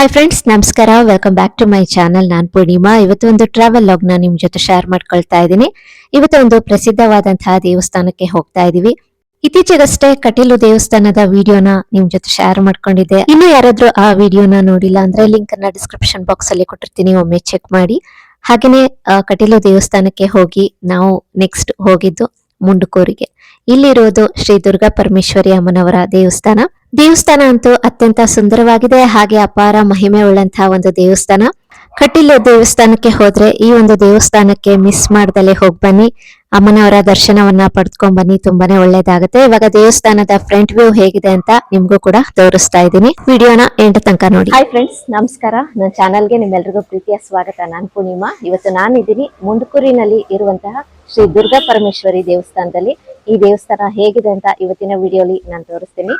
Hi friends, ನಮಸ್ಕಾರ. Welcome back to my channel. ನಾನು ಪೂರ್ಣಿಮಾ. ಇವತ್ತು ಒಂದು ಟ್ರಾವೆಲ್ ಲಾಗ್ ನ ನಿಮ್ ಜೊತೆ ಶೇರ್ ಮಾಡ್ಕೊಳ್ತಾ ಇದ್ದೀನಿ. ಇವತ್ತು ಒಂದು ಪ್ರಸಿದ್ಧವಾದಂತಹ ದೇವಸ್ಥಾನಕ್ಕೆ ಹೋಗ್ತಾ ಇದೀವಿ. ಇತ್ತೀಚೆಗಷ್ಟೇ ಕಟೀಲು ದೇವಸ್ಥಾನದ ವಿಡಿಯೋನ ನಿಮ್ ಜೊತೆ ಶೇರ್ ಮಾಡ್ಕೊಂಡಿದ್ದೆ. ಇನ್ನು ಯಾರಾದ್ರೂ ಆ ವಿಡಿಯೋನ ನೋಡಿಲ್ಲ ಅಂದ್ರೆ ಲಿಂಕ್ ಅನ್ನ ಡಿಸ್ಕ್ರಿಪ್ಷನ್ ಬಾಕ್ಸ್ ಅಲ್ಲಿ ಕೊಟ್ಟಿರ್ತೀನಿ, ಒಮ್ಮೆ ಚೆಕ್ ಮಾಡಿ. ಹಾಗೇನೆ ಕಟೀಲು ದೇವಸ್ಥಾನಕ್ಕೆ ಹೋಗಿ ನಾವು ನೆಕ್ಸ್ಟ್ ಹೋಗಿದ್ದು ಮುಂಡಕೂರಿಗೆ. ಇಲ್ಲಿರೋದು ಶ್ರೀ ದುರ್ಗಾ ಪರಮೇಶ್ವರಿ ಅಮ್ಮನವರ ದೇವಸ್ಥಾನ ಅಂತೂ ಅತ್ಯಂತ ಸುಂದರವಾಗಿದೆ, ಹಾಗೆ ಅಪಾರ ಮಹಿಮೆ ಉಳ್ಳಂತಹ ಒಂದು ದೇವಸ್ಥಾನ. ಕಟೀಲು ದೇವಸ್ಥಾನಕ್ಕೆ ಹೋದ್ರೆ ಈ ಒಂದು ದೇವಸ್ಥಾನಕ್ಕೆ ಮಿಸ್ ಮಾಡ್ದಲೆ ಹೋಗ್ ಬನ್ನಿ, ಅಮ್ಮನವರ ದರ್ಶನವನ್ನ ಪಡೆದುಕೊಂಡ್ ಬನ್ನಿ, ತುಂಬಾನೇ ಒಳ್ಳೇದಾಗುತ್ತೆ. ಇವಾಗ ದೇವಸ್ಥಾನದ ಫ್ರಂಟ್ ವ್ಯೂ ಹೇಗಿದೆ ಅಂತ ನಿಮ್ಗೂ ಕೂಡ ತೋರಿಸ್ತಾ ಇದ್ದೀನಿ. ವಿಡಿಯೋನ ಎಂಡ್ ತನಕ ನೋಡಿ. ಹಾಯ್ ಫ್ರೆಂಡ್ಸ್, ನಮಸ್ಕಾರ. ನನ್ನ ಚಾನಲ್ಗೆ ನಿಮ್ಮೆಲ್ಲರಿಗೂ ಪ್ರೀತಿಯ ಸ್ವಾಗತ. ನಾನು ಪೂರ್ಣಿಮಾ. ಇವತ್ತು ನಾನಿದ್ದೀನಿ ಮುಂಡಕೂರಿನಲ್ಲಿ ಇರುವಂತಹ ಶ್ರೀ ದುರ್ಗಾ ಪರಮೇಶ್ವರಿ ದೇವಸ್ಥಾನದಲ್ಲಿ. ಈ ದೇವಸ್ಥಾನ ಹೇಗಿದೆ ಅಂತ ಇವತ್ತಿನ ವಿಡಿಯೋಲಿ ನಾನು ತೋರಿಸ್ತೀನಿ.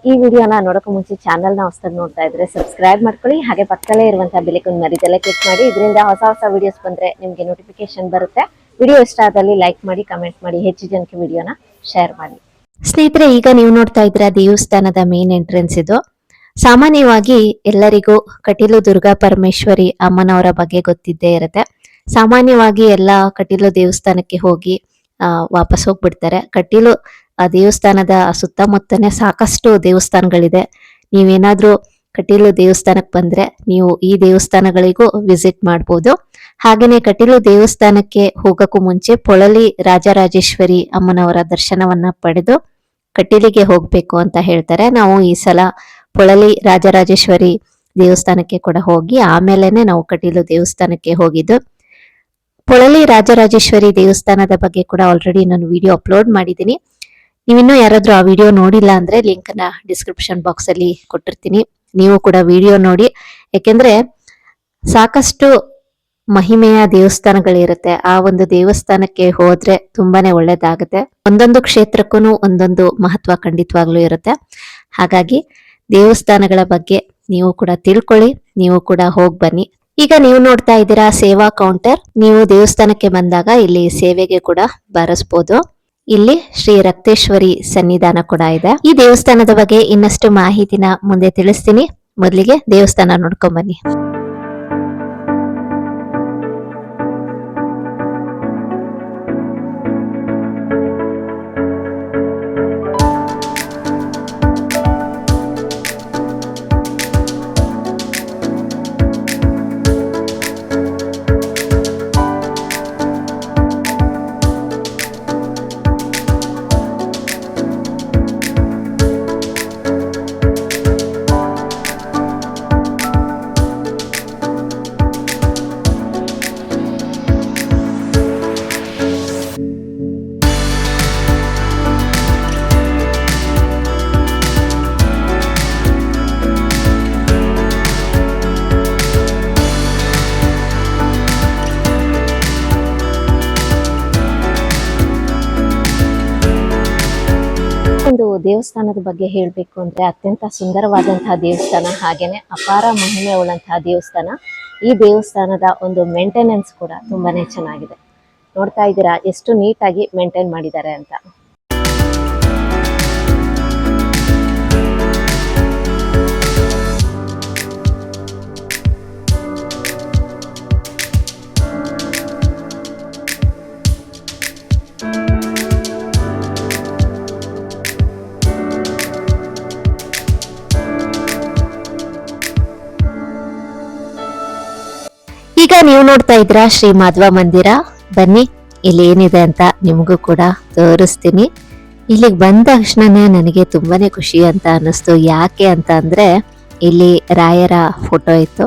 ಈ ವಿಡಿಯೋನ ನೋಡೋಕೆ ಮುಂಚೆ ಚಾನಲ್ ನ ಹೊಸದಾಗಿ ನೋಡ್ತಾ ಇದ್ರೆ ಸಬ್ಸ್ಕ್ರೈಬ್ ಮಾಡ್ಕೊಳ್ಳಿ, ಹಾಗೆ ಪಕ್ಕದಲ್ಲೇ ಇರುವಂತಹ ಬೆಲ್ ಐಕಾನ್ ಮರಿದಲ್ಲೇ ಕ್ಲಿಕ್ ಮಾಡಿ. ಇದರಿಂದ ಹೊಸ ಹೊಸ ವಿಡಿಯೋಸ್ ಬಂದ್ರೆ ನಿಮ್ಗೆ ನೋಟಿಫಿಕೇಶನ್ ಬರುತ್ತೆ. ವಿಡಿಯೋ ಇಷ್ಟ ಆದಲ್ಲಿ ಲೈಕ್ ಮಾಡಿ, ಕಮೆಂಟ್ ಮಾಡಿ, ಹೆಚ್ಚು ಜನಕ್ಕೆ ವಿಡಿಯೋನ ಶೇರ್ ಮಾಡಿ. ಸ್ನೇಹಿತರೆ, ಈಗ ನೀವು ನೋಡ್ತಾ ಇದ್ರ ದೇವಸ್ಥಾನದ ಮೇನ್ ಎಂಟ್ರೆನ್ಸ್ ಇದು. ಸಾಮಾನ್ಯವಾಗಿ ಎಲ್ಲರಿಗೂ ಕಟೀಲು ದುರ್ಗಾ ಪರಮೇಶ್ವರಿ ಅಮ್ಮನವರ ಬಗ್ಗೆ ಗೊತ್ತಿದ್ದೇ ಇರುತ್ತೆ. ಸಾಮಾನ್ಯವಾಗಿ ಎಲ್ಲ ಕಟೀಲು ದೇವಸ್ಥಾನಕ್ಕೆ ಹೋಗಿ ವಾಪಸ್ ಹೋಗ್ಬಿಡ್ತಾರೆ. ಕಟೀಲು ಆ ದೇವಸ್ಥಾನದ ಸುತ್ತಮುತ್ತನೇ ಸಾಕಷ್ಟು ದೇವಸ್ಥಾನಗಳಿದೆ. ನೀವೇನಾದ್ರೂ ಕಟೀಲು ದೇವಸ್ಥಾನಕ್ಕೆ ಬಂದ್ರೆ ನೀವು ಈ ದೇವಸ್ಥಾನಗಳಿಗೂ ವಿಸಿಟ್ ಮಾಡ್ಬೋದು. ಹಾಗೇನೆ ಕಟೀಲು ದೇವಸ್ಥಾನಕ್ಕೆ ಹೋಗಕ್ಕೂ ಮುಂಚೆ ಪೊಳಲಿ ರಾಜರಾಜೇಶ್ವರಿ ಅಮ್ಮನವರ ದರ್ಶನವನ್ನ ಪಡೆದು ಕಟೀಲಿಗೆ ಹೋಗ್ಬೇಕು ಅಂತ ಹೇಳ್ತಾರೆ. ನಾವು ಈ ಸಲ ಪೊಳಲಿ ರಾಜರಾಜೇಶ್ವರಿ ದೇವಸ್ಥಾನಕ್ಕೆ ಕೂಡ ಹೋಗಿ ಆಮೇಲೆನೆ ನಾವು ಕಟೀಲು ದೇವಸ್ಥಾನಕ್ಕೆ ಹೋಗಿದ್ದು. ಪೊಳಲಿ ರಾಜರಾಜೇಶ್ವರಿ ದೇವಸ್ಥಾನದ ಬಗ್ಗೆ ಕೂಡ ಆಲ್ರೆಡಿ ನಾನು ವಿಡಿಯೋ ಅಪ್ಲೋಡ್ ಮಾಡಿದ್ದೀನಿ. ನೀವಿನ್ನೂ ಯಾರಾದ್ರೂ ಆ ವಿಡಿಯೋ ನೋಡಿಲ್ಲ ಅಂದ್ರೆ ಲಿಂಕ್ ನ ಡಿಸ್ಕ್ರಿಪ್ಷನ್ ಬಾಕ್ಸ್ ಅಲ್ಲಿ ಕೊಟ್ಟಿರ್ತೀನಿ, ನೀವು ಕೂಡ ವಿಡಿಯೋ ನೋಡಿ. ಯಾಕೆಂದ್ರೆ ಸಾಕಷ್ಟು ಮಹಿಮೆಯ ದೇವಸ್ಥಾನಗಳಿರುತ್ತೆ. ಆ ಒಂದು ದೇವಸ್ಥಾನಕ್ಕೆ ಹೋದ್ರೆ ತುಂಬಾನೇ ಒಳ್ಳೇದಾಗುತ್ತೆ. ಒಂದೊಂದು ಕ್ಷೇತ್ರಕ್ಕೂ ಒಂದೊಂದು ಮಹತ್ವ ಖಂಡಿತವಾಗ್ಲೂ ಇರುತ್ತೆ. ಹಾಗಾಗಿ ದೇವಸ್ಥಾನಗಳ ಬಗ್ಗೆ ನೀವು ಕೂಡ ತಿಳ್ಕೊಳ್ಳಿ, ನೀವು ಕೂಡ ಹೋಗ್ ಬನ್ನಿ. ಈಗ ನೀವು ನೋಡ್ತಾ ಇದ್ದೀರಾ ಸೇವಾ ಕೌಂಟರ್. ನೀವು ದೇವಸ್ಥಾನಕ್ಕೆ ಬಂದಾಗ ಇಲ್ಲಿ ಸೇವೆಗೆ ಕೂಡ ಬಾರಿಸಬಹುದು. ಇಲ್ಲಿ ಶ್ರೀ ರಕ್ತೇಶ್ವರಿ ಸನ್ನಿಧಾನ ಕೂಡ ಇದೆ. ಈ ದೇವಸ್ಥಾನದ ಬಗ್ಗೆ ಇನ್ನಷ್ಟು ಮಾಹಿತಿನ ಮುಂದೆ ತಿಳಿಸ್ತೀನಿ. ಮೊದಲಿಗೆ ದೇವಸ್ಥಾನ ನೋಡ್ಕೊಂಡ್ ಬನ್ನಿ. ಒಂದು ದೇವಸ್ಥಾನದ ಬಗ್ಗೆ ಹೇಳಬೇಕು ಅಂದ್ರೆ ಅತ್ಯಂತ ಸುಂದರವಾದಂತಹ ದೇವಸ್ಥಾನ, ಹಾಗೇನೆ ಅಪಾರ ಮಹಿಮೆ ಉಳ್ಳಂತಹ ದೇವಸ್ಥಾನ. ಈ ದೇವಸ್ಥಾನದ ಒಂದು ಮೇಂಟೆನೆನ್ಸ್ ಕೂಡ ತುಂಬಾನೇ ಚೆನ್ನಾಗಿದೆ. ನೋಡ್ತಾ ಇದ್ದೀರಾ ಎಷ್ಟು ನೀಟಾಗಿ ಮೇಂಟೈನ್ ಮಾಡಿದ್ದಾರೆ ಅಂತ. ಈಗ ನೀವು ನೋಡ್ತಾ ಇದ್ರ ಶ್ರೀ ಮಾಧವ ಮಂದಿರ. ಬನ್ನಿ, ಇಲ್ಲಿ ಏನಿದೆ ಅಂತ ನಿಮಗೂ ಕೂಡ ತೋರಿಸ್ತೀನಿ. ಇಲ್ಲಿಗೆ ಬಂದ ತಕ್ಷಣನೇ ನನಗೆ ತುಂಬಾನೇ ಖುಷಿ ಅಂತ ಅನ್ನಿಸ್ತು. ಯಾಕೆ ಅಂತ ಅಂದ್ರೆ ಇಲ್ಲಿ ರಾಯರ ಫೋಟೋ ಇತ್ತು.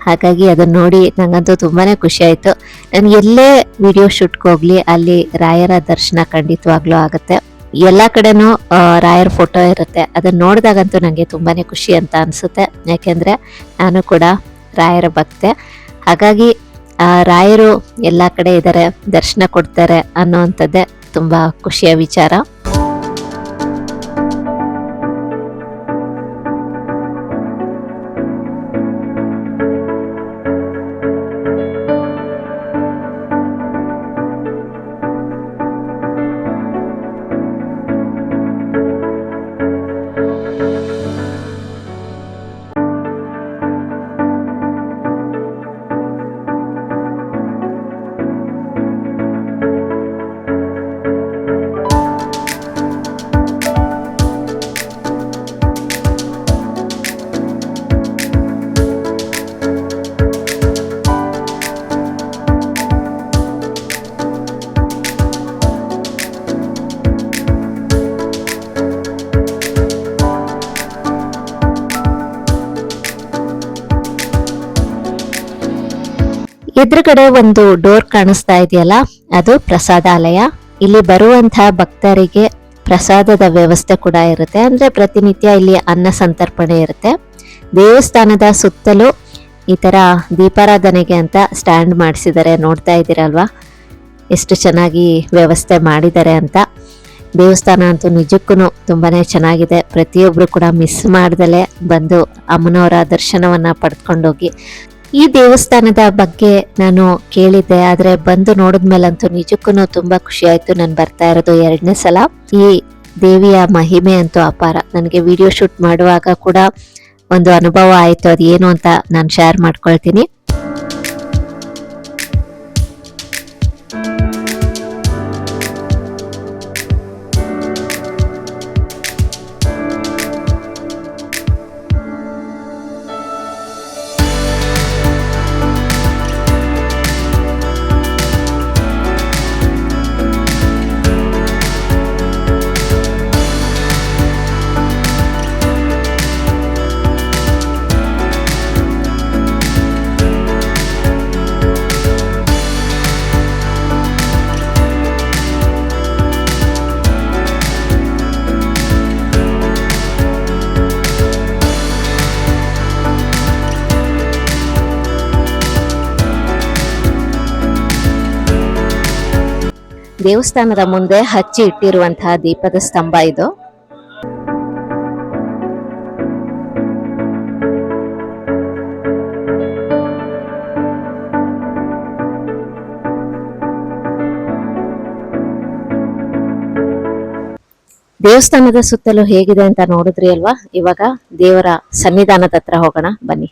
ಹಾಗಾಗಿ ಅದನ್ನ ನೋಡಿ ನಂಗಂತೂ ತುಂಬಾನೇ ಖುಷಿ ಆಯ್ತು. ನನ್ಗೆ ಎಲ್ಲೇ ವಿಡಿಯೋ ಶೂಟ್ಗೆ ಹೋಗ್ಲಿ ಅಲ್ಲಿ ರಾಯರ ದರ್ಶನ ಖಂಡಿತವಾಗ್ಲೂ ಆಗುತ್ತೆ. ಎಲ್ಲಾ ಕಡೆನೂ ರಾಯರ ಫೋಟೋ ಇರುತ್ತೆ. ಅದನ್ನ ನೋಡಿದಾಗಂತೂ ನಂಗೆ ತುಂಬಾನೇ ಖುಷಿ ಅಂತ ಅನ್ಸುತ್ತೆ. ಯಾಕೆಂದ್ರೆ ನಾನು ಕೂಡ ರಾಯರ ಭಕ್ತೆ. ಹಾಗಾಗಿ ರಾಯರು ಎಲ್ಲಾ ಕಡೆ ಇದ್ದಾರೆ, ದರ್ಶನ ಕೊಡ್ತಾರೆ ಅನ್ನೋವಂಥದ್ದೇ ತುಂಬಾ ಖುಷಿಯ ವಿಚಾರ. ಎದುರುಗಡೆ ಒಂದು ಡೋರ್ ಕಾಣಿಸ್ತಾ ಇದೆಯಲ್ಲ, ಅದು ಪ್ರಸಾದಾಲಯ. ಇಲ್ಲಿ ಬರುವಂತಹ ಭಕ್ತರಿಗೆ ಪ್ರಸಾದದ ವ್ಯವಸ್ಥೆ ಕೂಡ ಇರುತ್ತೆ. ಅಂದ್ರೆ ಪ್ರತಿನಿತ್ಯ ಇಲ್ಲಿ ಅನ್ನ ಸಂತರ್ಪಣೆ ಇರುತ್ತೆ. ದೇವಸ್ಥಾನದ ಸುತ್ತಲೂ ಈ ತರ ದೀಪಾರಾಧನೆಗೆ ಅಂತ ಸ್ಟ್ಯಾಂಡ್ ಮಾಡಿಸಿದ್ದಾರೆ. ನೋಡ್ತಾ ಇದ್ದೀರಲ್ವಾ ಎಷ್ಟು ಚೆನ್ನಾಗಿ ವ್ಯವಸ್ಥೆ ಮಾಡಿದ್ದಾರೆ ಅಂತ. ದೇವಸ್ಥಾನ ಅಂತೂ ನಿಜಕ್ಕೂ ತುಂಬಾನೇ ಚೆನ್ನಾಗಿದೆ. ಪ್ರತಿಯೊಬ್ರು ಕೂಡ ಮಿಸ್ ಮಾಡ್ದಲೆ ಬಂದು ಅಮ್ಮನವರ ದರ್ಶನವನ್ನ ಪಡೆದುಕೊಂಡೋಗಿ. ಈ ದೇವಸ್ಥಾನದ ಬಗ್ಗೆ ನಾನು ಕೇಳಿದ್ದೆ, ಆದ್ರೆ ಬಂದು ನೋಡಿದ್ಮೇಲಂತೂ ನಿಜಕ್ಕೂ ತುಂಬಾ ಖುಷಿ ಆಯ್ತು. ನಾನು ಬರ್ತಾ ಇರೋದು 2ನೇ ಸಲ. ಈ ದೇವಿಯ ಮಹಿಮೆ ಅಂತೂ ಅಪಾರ. ನನಗೆ ವಿಡಿಯೋ ಶೂಟ್ ಮಾಡುವಾಗ ಕೂಡ ಒಂದು ಅನುಭವ ಆಯ್ತು. ಅದು ಏನು ಅಂತ ನಾನು ಶೇರ್ ಮಾಡ್ಕೊಳ್ತೀನಿ. ದೇವಸ್ಥಾನದ ಮುಂದೆ ಹಚ್ಚಿ ಇಟ್ಟಿರುವಂತಹ ದೀಪದ ಸ್ತಂಭ ಇದು. ದೇವಸ್ಥಾನದ ಸುತ್ತಲೂ ಹೇಗಿದೆ ಅಂತ ನೋಡಿದ್ರಿ ಅಲ್ವಾ. ಇವಾಗ ದೇವರ ಸನ್ನಿಧಾನದ ಹತ್ರ ಹೋಗೋಣ ಬನ್ನಿ.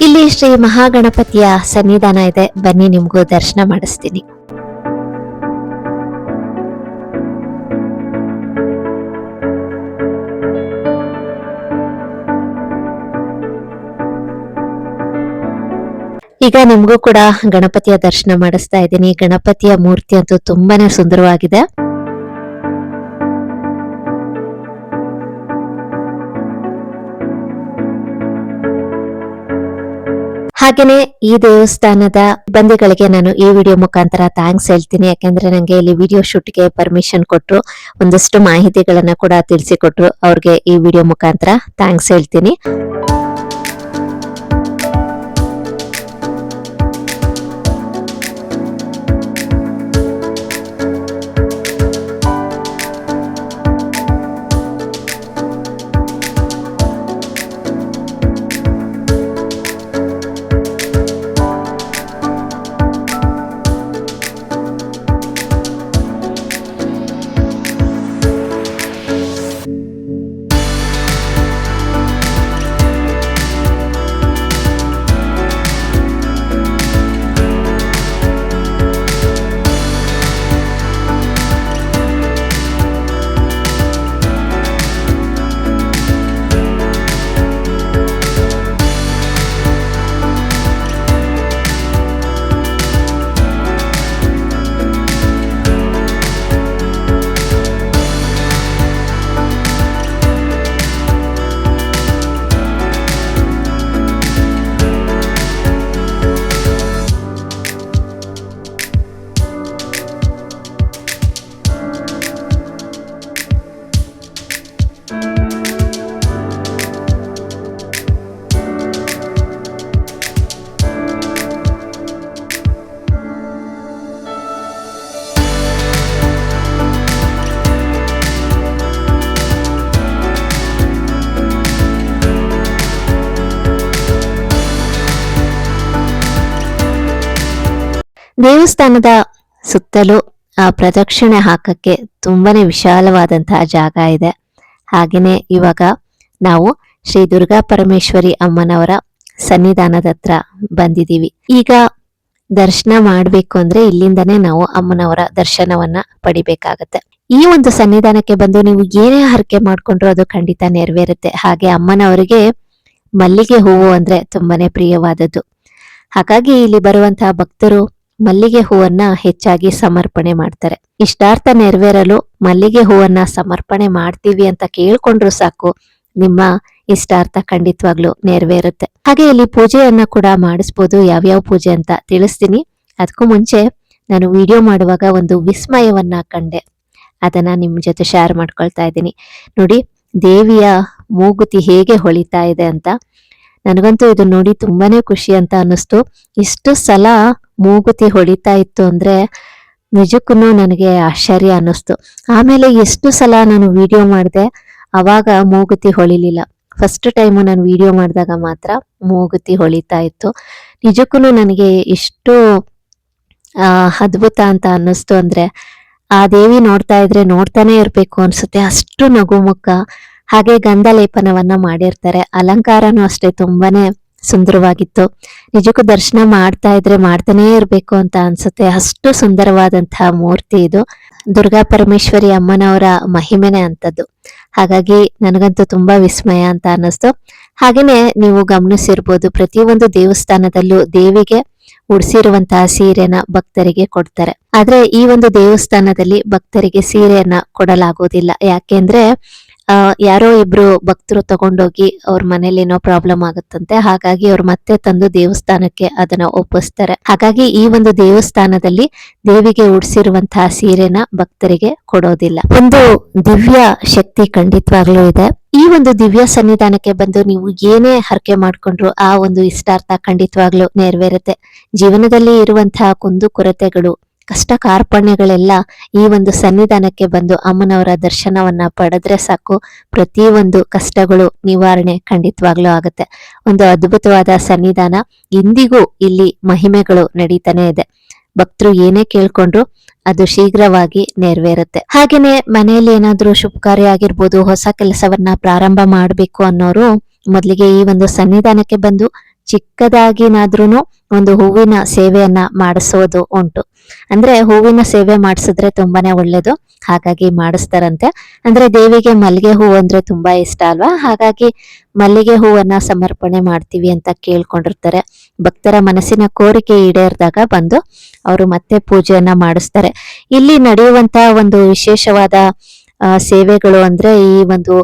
ಇಲ್ಲಿ ಶ್ರೀ ಮಹಾಗಣಪತಿಯ ಸನ್ನಿಧಾನ ಇದೆ. ಬನ್ನಿ ನಿಮ್ಗೂ ದರ್ಶನ ಮಾಡಿಸ್ತೀನಿ. ಈಗ ನಿಮ್ಗೂ ಕೂಡ ಗಣಪತಿಯ ದರ್ಶನ ಮಾಡಿಸ್ತಾ ಇದ್ದೀನಿ. ಗಣಪತಿಯ ಮೂರ್ತಿ ಅಂತೂ ತುಂಬಾನೇ ಸುಂದರವಾಗಿದೆ. ಹಾಗೇನೆ ಈ ದೇವಸ್ಥಾನದ ಸಿಬ್ಬಂದಿಗಳಿಗೆ ನಾನು ಈ ವಿಡಿಯೋ ಮುಖಾಂತರ ಥ್ಯಾಂಕ್ಸ್ ಹೇಳ್ತೀನಿ. ಯಾಕೆಂದ್ರೆ ನಂಗೆ ಇಲ್ಲಿ ವಿಡಿಯೋ ಶೂಟ್ಗೆ ಪರ್ಮಿಷನ್ ಕೊಟ್ರು, ಒಂದಷ್ಟು ಮಾಹಿತಿಗಳನ್ನ ಕೂಡ ತಿಳಿಸಿಕೊಟ್ರು. ಅವ್ರಿಗೆ ಈ ವಿಡಿಯೋ ಮುಖಾಂತರ ಥ್ಯಾಂಕ್ಸ್ ಹೇಳ್ತೀನಿ. ದೇವಸ್ಥಾನದ ಸುತ್ತಲೂ ಪ್ರದಕ್ಷಿಣೆ ಹಾಕಕ್ಕೆ ತುಂಬಾನೇ ವಿಶಾಲವಾದಂತಹ ಜಾಗ ಇದೆ. ಹಾಗೇನೆ ಇವಾಗ ನಾವು ಶ್ರೀ ದುರ್ಗಾ ಪರಮೇಶ್ವರಿ ಅಮ್ಮನವರ ಸನ್ನಿಧಾನದ ಹತ್ರ ಬಂದಿದೀವಿ. ಈಗ ದರ್ಶನ ಮಾಡ್ಬೇಕು ಅಂದ್ರೆ ಇಲ್ಲಿಂದನೇ ನಾವು ಅಮ್ಮನವರ ದರ್ಶನವನ್ನ ಪಡಿಬೇಕಾಗತ್ತೆ. ಈ ಒಂದು ಸನ್ನಿಧಾನಕ್ಕೆ ಬಂದು ನೀವು ಏನೇ ಹರಕೆ ಮಾಡ್ಕೊಂಡ್ರು ಅದು ಖಂಡಿತ ನೆರವೇರುತ್ತೆ. ಹಾಗೆ ಅಮ್ಮನವರಿಗೆ ಮಲ್ಲಿಗೆ ಹೂವು ಅಂದ್ರೆ ತುಂಬಾನೇ ಪ್ರಿಯವಾದದ್ದು. ಹಾಗಾಗಿ ಇಲ್ಲಿ ಬರುವಂತಹ ಭಕ್ತರು ಮಲ್ಲಿಗೆ ಹೂವನ್ನ ಹೆಚ್ಚಾಗಿ ಸಮರ್ಪಣೆ ಮಾಡ್ತಾರೆ. ಇಷ್ಟಾರ್ಥ ನೆರವೇರಲು ಮಲ್ಲಿಗೆ ಹೂವನ್ನ ಸಮರ್ಪಣೆ ಮಾಡ್ತೀವಿ ಅಂತ ಕೇಳ್ಕೊಂಡ್ರು ಸಾಕು, ನಿಮ್ಮ ಇಷ್ಟಾರ್ಥ ಖಂಡಿತವಾಗ್ಲು ನೆರವೇರುತ್ತೆ. ಹಾಗೆ ಇಲ್ಲಿ ಪೂಜೆಯನ್ನ ಕೂಡ ಮಾಡಿಸ್ಬೋದು. ಯಾವ್ಯಾವ ಪೂಜೆ ಅಂತ ತಿಳಿಸ್ತೀನಿ. ಅದಕ್ಕೂ ಮುಂಚೆ ನಾನು ವಿಡಿಯೋ ಮಾಡುವಾಗ ಒಂದು ವಿಸ್ಮಯವನ್ನ ಕಂಡೆ, ಅದನ್ನ ನಿಮ್ ಜೊತೆ ಶೇರ್ ಮಾಡ್ಕೊಳ್ತಾ ಇದ್ದೀನಿ. ನೋಡಿ, ದೇವಿಯ ಮೂಗುತಿ ಹೇಗೆ ಹೊಳಿತಾ ಇದೆ ಅಂತ. ನನಗಂತೂ ಇದು ನೋಡಿ ತುಂಬಾನೇ ಖುಷಿ ಅಂತ ಅನ್ನಿಸ್ತು. ಇಷ್ಟು ಸಲ ಮೂಗುತಿ ಹೊಳಿತಾ ಇತ್ತು ಅಂದ್ರೆ ನಿಜಕ್ಕೂ ನನಗೆ ಆಶ್ಚರ್ಯ ಅನ್ನಿಸ್ತು. ಆಮೇಲೆ ಎಷ್ಟು ಸಲ ನಾನು ವಿಡಿಯೋ ಮಾಡಿದೆ, ಅವಾಗ ಮೂಗುತಿ ಹೊಳಿಲಿಲ್ಲ. ಫಸ್ಟ್ ಟೈಮು ನಾನು ವಿಡಿಯೋ ಮಾಡಿದಾಗ ಮಾತ್ರ ಮೂಗುತಿ ಹೊಳಿತಾ ಇತ್ತು. ನಿಜಕ್ಕೂ ನನಗೆ ಎಷ್ಟು ಅದ್ಭುತ ಅಂತ ಅನ್ನಿಸ್ತು ಅಂದ್ರೆ, ಆ ದೇವಿ ನೋಡ್ತಾ ಇದ್ರೆ ನೋಡ್ತಾನೆ ಇರ್ಬೇಕು ಅನ್ಸುತ್ತೆ. ಅಷ್ಟು ನಗುಮುಖ. ಹಾಗೆ ಗಂಧ ಲೇಪನವನ್ನ ಮಾಡಿರ್ತಾರೆ. ಅಲಂಕಾರನೂ ಅಷ್ಟೇ ತುಂಬಾನೇ ಸುಂದರವಾಗಿತ್ತು. ನಿಜಕ್ಕೂ ದರ್ಶನ ಮಾಡ್ತಾ ಇದ್ರೆ ಮಾಡ್ತಾನೇ ಇರ್ಬೇಕು ಅಂತ ಅನ್ಸುತ್ತೆ. ಅಷ್ಟು ಸುಂದರವಾದಂತಹ ಮೂರ್ತಿ ಇದು. ದುರ್ಗಾ ಪರಮೇಶ್ವರಿ ಅಮ್ಮನವರ ಮಹಿಮೆನೆ ಅಂತದ್ದು. ಹಾಗಾಗಿ ನನಗಂತೂ ತುಂಬಾ ವಿಸ್ಮಯ ಅಂತ ಅನ್ನಿಸ್ತು. ಹಾಗೇನೆ ನೀವು ಗಮನಿಸಿರ್ಬೋದು, ಪ್ರತಿಯೊಂದು ದೇವಸ್ಥಾನದಲ್ಲೂ ದೇವಿಗೆ ಉಡಿಸಿರುವಂತಹ ಸೀರೆನ ಭಕ್ತರಿಗೆ ಕೊಡ್ತಾರೆ. ಆದ್ರೆ ಈ ಒಂದು ದೇವಸ್ಥಾನದಲ್ಲಿ ಭಕ್ತರಿಗೆ ಸೀರೆಯನ್ನ ಕೊಡಲಾಗುವುದಿಲ್ಲ. ಯಾಕೆಂದ್ರೆ ಯಾರೋ ಇಬ್ರು ಭಕ್ತರು ತಗೊಂಡೋಗಿ ಅವ್ರ ಮನೇಲಿ ಏನೋ ಪ್ರಾಬ್ಲಮ್ ಆಗುತ್ತಂತೆ. ಹಾಗಾಗಿ ಅವ್ರು ಮತ್ತೆ ತಂದು ದೇವಸ್ಥಾನಕ್ಕೆ ಅದನ್ನ ಒಪ್ಪಿಸ್ತಾರೆ. ಹಾಗಾಗಿ ಈ ಒಂದು ದೇವಸ್ಥಾನದಲ್ಲಿ ದೇವಿಗೆ ಉಡಿಸಿರುವಂತಹ ಸೀರೆನ ಭಕ್ತರಿಗೆ ಕೊಡೋದಿಲ್ಲ. ಒಂದು ದಿವ್ಯ ಶಕ್ತಿ ಖಂಡಿತವಾಗ್ಲೂ ಇದೆ. ಈ ಒಂದು ದಿವ್ಯ ಸನ್ನಿಧಾನಕ್ಕೆ ಬಂದು ನೀವು ಏನೇ ಹರಕೆ ಮಾಡ್ಕೊಂಡ್ರು ಆ ಒಂದು ಇಷ್ಟಾರ್ಥ ಖಂಡಿತವಾಗ್ಲೂ ನೆರವೇರುತ್ತೆ. ಜೀವನದಲ್ಲಿ ಇರುವಂತಹ ಕುಂದು ಕೊರತೆಗಳು, ಕಷ್ಟ ಕಾರ್ಪಣ್ಯಗಳೆಲ್ಲ ಈ ಒಂದು ಸನ್ನಿಧಾನಕ್ಕೆ ಬಂದು ಅಮ್ಮನವರ ದರ್ಶನವನ್ನ ಪಡೆದ್ರೆ ಸಾಕು, ಪ್ರತಿಯೊಂದು ಕಷ್ಟಗಳು ನಿವಾರಣೆ ಖಂಡಿತವಾಗ್ಲೂ ಆಗುತ್ತೆ. ಒಂದು ಅದ್ಭುತವಾದ ಸನ್ನಿಧಾನ. ಇಂದಿಗೂ ಇಲ್ಲಿ ಮಹಿಮೆಗಳು ನಡೀತಾನೆ ಇದೆ. ಭಕ್ತರು ಏನೇ ಕೇಳ್ಕೊಂಡ್ರು ಅದು ಶೀಘ್ರವಾಗಿ ನೆರವೇರುತ್ತೆ. ಹಾಗೇನೆ ಮನೆಯಲ್ಲಿ ಏನಾದ್ರೂ ಶುಭ ಕಾರ್ಯ ಆಗಿರ್ಬೋದು, ಹೊಸ ಕೆಲಸವನ್ನ ಪ್ರಾರಂಭ ಮಾಡ್ಬೇಕು ಅನ್ನೋರು ಮೊದಲಿಗೆ ಈ ಒಂದು ಸನ್ನಿಧಾನಕ್ಕೆ ಬಂದು ಚಿಕ್ಕದಾಗಿನಾದ್ರೂನು ಒಂದು ಹೂವಿನ ಸೇವೆಯನ್ನ ಮಾಡಿಸೋದು ಉಂಟು. ಅಂದ್ರೆ ಹೂವಿನ ಸೇವೆ ಮಾಡಿಸಿದ್ರೆ ತುಂಬಾನೇ ಒಳ್ಳೇದು. ಹಾಗಾಗಿ ಮಾಡಿಸ್ತಾರಂತೆ. ಅಂದ್ರೆ ದೇವಿಗೆ ಮಲ್ಲಿಗೆ ಹೂವು ಅಂದ್ರೆ ತುಂಬಾ ಇಷ್ಟ ಅಲ್ವಾ. ಹಾಗಾಗಿ ಮಲ್ಲಿಗೆ ಹೂವನ್ನ ಸಮರ್ಪಣೆ ಮಾಡ್ತೀವಿ ಅಂತ ಕೇಳ್ಕೊಂಡಿರ್ತಾರೆ. ಭಕ್ತರ ಮನಸ್ಸಿನ ಕೋರಿಕೆ ಈಡೇರಿದಾಗ ಬಂದು ಅವರು ಮತ್ತೆ ಪೂಜೆಯನ್ನ ಮಾಡಿಸ್ತಾರೆ. ಇಲ್ಲಿ ನಡೆಯುವಂತಹ ಒಂದು ವಿಶೇಷವಾದ ಸೇವೆಗಳು ಅಂದ್ರೆ ಈ ಒಂದು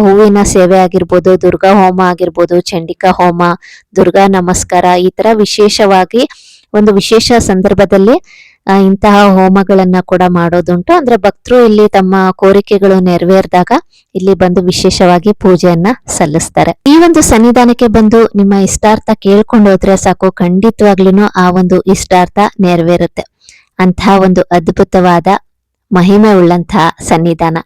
ಹೂವಿನ ಸೇವೆ ಆಗಿರ್ಬೋದು, ದುರ್ಗಾ ಹೋಮ ಆಗಿರ್ಬೋದು, ಚಂಡಿಕಾ ಹೋಮ, ದುರ್ಗಾ ನಮಸ್ಕಾರ, ಈ ತರ ವಿಶೇಷವಾಗಿ ಒಂದು ವಿಶೇಷ ಸಂದರ್ಭದಲ್ಲಿ ಇಂತಹ ಹೋಮಗಳನ್ನ ಕೂಡ ಮಾಡೋದುಂಟು. ಅಂದ್ರೆ ಭಕ್ತರು ಇಲ್ಲಿ ತಮ್ಮ ಕೋರಿಕೆಗಳು ನೆರವೇರಿದಾಗ ಇಲ್ಲಿ ಬಂದು ವಿಶೇಷವಾಗಿ ಪೂಜೆಯನ್ನ ಸಲ್ಲಿಸ್ತಾರೆ. ಈ ಒಂದು ಸನ್ನಿಧಾನಕ್ಕೆ ಬಂದು ನಿಮ್ಮ ಇಷ್ಟಾರ್ಥ ಕೇಳ್ಕೊಂಡು ಹೋದ್ರೆ ಸಾಕು, ಖಂಡಿತವಾಗ್ಲೂ ಆ ಒಂದು ಇಷ್ಟಾರ್ಥ ನೆರವೇರುತ್ತೆ. ಅಂತಹ ಒಂದು ಅದ್ಭುತವಾದ ಮಹಿಮೆ ಉಳ್ಳಂತಹ ಸನ್ನಿಧಾನ.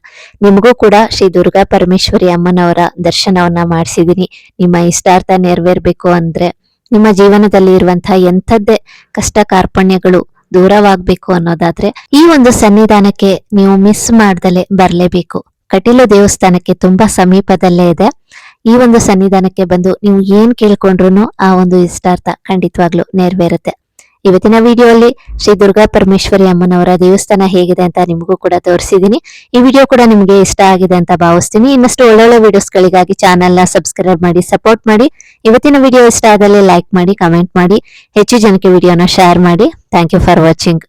ನಿಮಗೂ ಕೂಡ ಶ್ರೀ ದುರ್ಗಾ ಪರಮೇಶ್ವರಿ ಅಮ್ಮನವರ ದರ್ಶನವನ್ನ ಮಾಡಿಸಿದೀನಿ. ನಿಮ್ಮ ಇಷ್ಟಾರ್ಥ ನೆರವೇರ್ಬೇಕು ಅಂದ್ರೆ, ನಿಮ್ಮ ಜೀವನದಲ್ಲಿ ಇರುವಂತಹ ಎಂಥದ್ದೇ ಕಷ್ಟ ಕಾರ್ಪಣ್ಯಗಳು ದೂರವಾಗ್ಬೇಕು ಅನ್ನೋದಾದ್ರೆ ಈ ಒಂದು ಸನ್ನಿಧಾನಕ್ಕೆ ನೀವು ಮಿಸ್ ಮಾಡ್ದಲೆ ಬರ್ಲೇಬೇಕು. ಕಟೀಲು ದೇವಸ್ಥಾನಕ್ಕೆ ತುಂಬಾ ಸಮೀಪದಲ್ಲೇ ಇದೆ. ಈ ಒಂದು ಸನ್ನಿಧಾನಕ್ಕೆ ಬಂದು ನೀವು ಏನ್ ಕೇಳ್ಕೊಂಡ್ರು ಆ ಒಂದು ಇಷ್ಟಾರ್ಥ ಖಂಡಿತವಾಗ್ಲು ನೆರವೇರುತ್ತೆ. ಇವತ್ತಿನ ವಿಡಿಯೋಲ್ಲಿ ಶ್ರೀ ದುರ್ಗಾ ಪರಮೇಶ್ವರಿ ಅಮ್ಮನವರ ದೇವಸ್ಥಾನ ಹೇಗಿದೆ ಅಂತ ನಿಮಗೂ ಕೂಡ ತೋರಿಸಿದೀನಿ. ಈ ವಿಡಿಯೋ ಕೂಡ ನಿಮ್ಗೆ ಇಷ್ಟ ಆಗಿದೆ ಅಂತ ಭಾವಿಸ್ತೀನಿ. ಇನ್ನಷ್ಟು ಒಳ್ಳೊಳ್ಳೆ ವಿಡಿಯೋಸ್ಗಳಿಗಾಗಿ ಚಾನೆಲ್ ನ ಸಬ್ಸ್ಕ್ರೈಬ್ ಮಾಡಿ, ಸಪೋರ್ಟ್ ಮಾಡಿ. ಇವತ್ತಿನ ವಿಡಿಯೋ ಇಷ್ಟ ಆದಲ್ಲಿ ಲೈಕ್ ಮಾಡಿ, ಕಮೆಂಟ್ ಮಾಡಿ, ಹೆಚ್ಚು ಜನಕ್ಕೆ ವಿಡಿಯೋನ ಶೇರ್ ಮಾಡಿ. Thank you for watching.